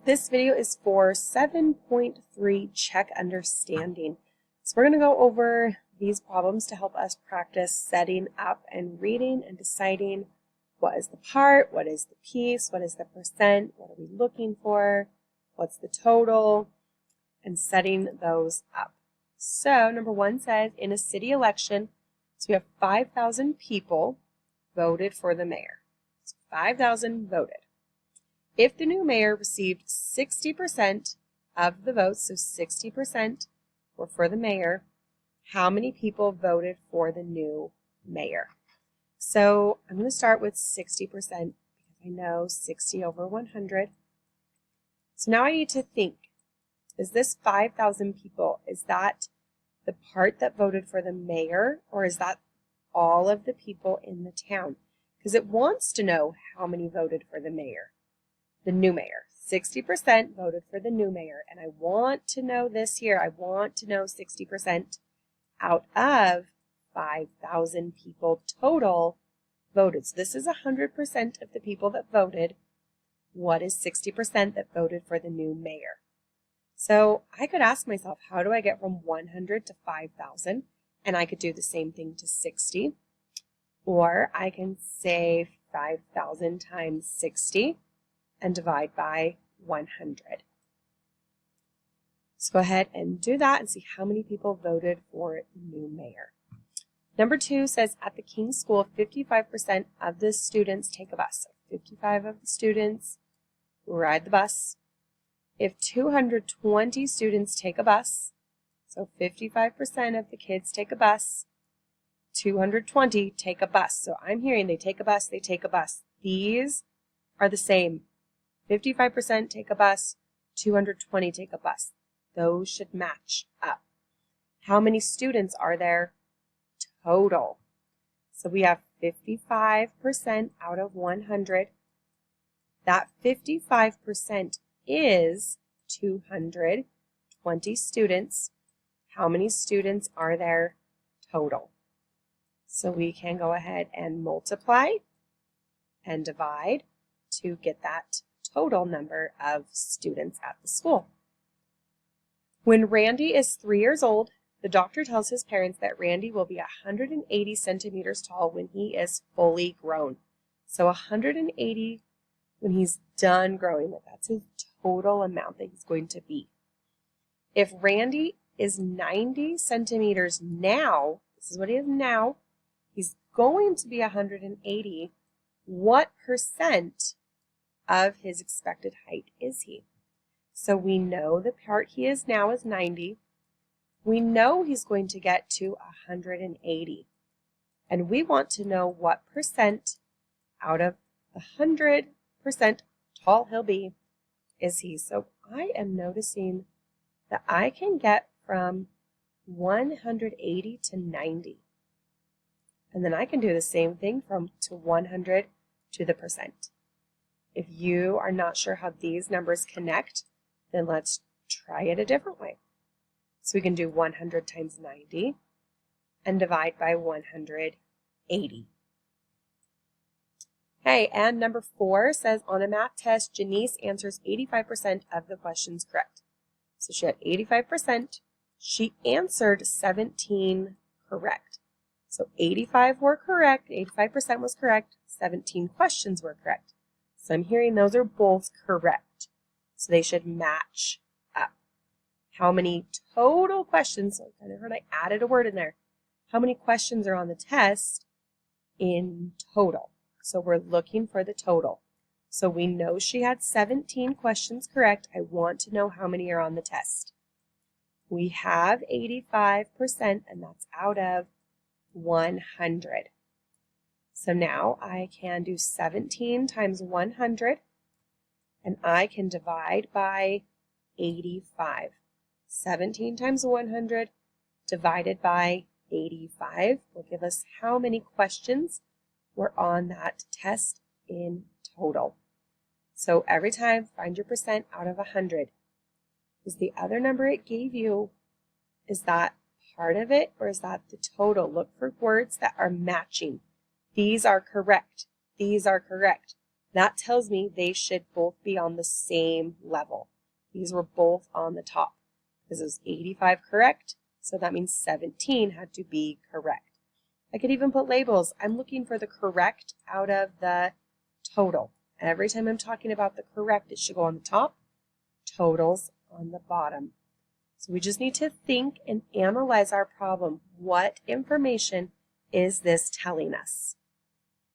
This video is for 7.3 Check Understanding. So we're going to go over these problems to help us practice setting up and reading and deciding what is the part, what is the piece, what is the percent, what are we looking for, what's the total, and setting those up. So number one says, in a city election, so we have 5,000 people voted for the mayor. So 5,000 voted. If the new mayor received 60% of the votes, so 60% were for the mayor, how many people voted for the new mayor? So I'm going to start with 60% because I know 60 over 100. So now I need to think, is this 5,000 people, is that the part that voted for the mayor, or is that all of the people in the town? Because it wants to know how many voted for the mayor. The new mayor. 60% voted for the new mayor. And I want to know this here. I want to know 60% out of 5,000 people total voted. So this is 100% of the people that voted. What is 60% that voted for the new mayor? So I could ask myself, how do I get from 100 to 5,000? And I could do the same thing to 60. Or I can say 5,000 times 60. And divide by 100. So go ahead and do that and see how many people voted for the new mayor. Number two says, at the King's School, 55% of the students take a bus. So 55 of the students ride the bus. If 220 students take a bus, so 55% of the kids take a bus, 220 take a bus. So I'm hearing they take a bus, they take a bus. These are the same. 55% take a bus, 220 take a bus. Those should match up. How many students are there total? So we have 55% out of 100. That 55% is 220 students. How many students are there total? So we can go ahead and multiply and divide to get that total number of students at the school. When Randy is 3 years old, the doctor tells his parents that Randy will be 180 centimeters tall when he is fully grown. So 180 when he's done growing, that's his total amount that he's going to be. If Randy is 90 centimeters now, this is what he is now, he's going to be 180. What percent of his expected height is he? So we know the part he is now is 90. We know he's going to get to 180. And we want to know what percent out of the 100% tall he'll be is he. So I am noticing that I can get from 180 to 90. And then I can do the same thing from to 100 to the percent. If you are not sure how these numbers connect, then let's try it a different way. So we can do 100 times 90 and divide by 180. Okay, and number 4 says, on a math test, Janice answers 85% of the questions correct. So she had 85%. She answered 17 correct. So 85 were correct, 85% was correct, 17 questions were correct. So I'm hearing those are both correct. So they should match up. How many total questions, so I kind of heard I added a word in there. How many questions are on the test in total? So we're looking for the total. So we know she had 17 questions correct. I want to know how many are on the test. We have 85%, and that's out of 100. So now I can do 17 times 100, and I can divide by 85. 17 times 100 divided by 85 will give us how many questions were on that test in total. So every time, find your percent out of 100. Is the other number it gave you, is that part of it, or is that the total? Look for words that are matching. These are correct. These are correct. That tells me they should both be on the same level. These were both on the top. This is 85 correct, so that means 17 had to be correct. I could even put labels. I'm looking for the correct out of the total. Every time I'm talking about the correct, it should go on the top, totals on the bottom. So we just need to think and analyze our problem. What information is this telling us?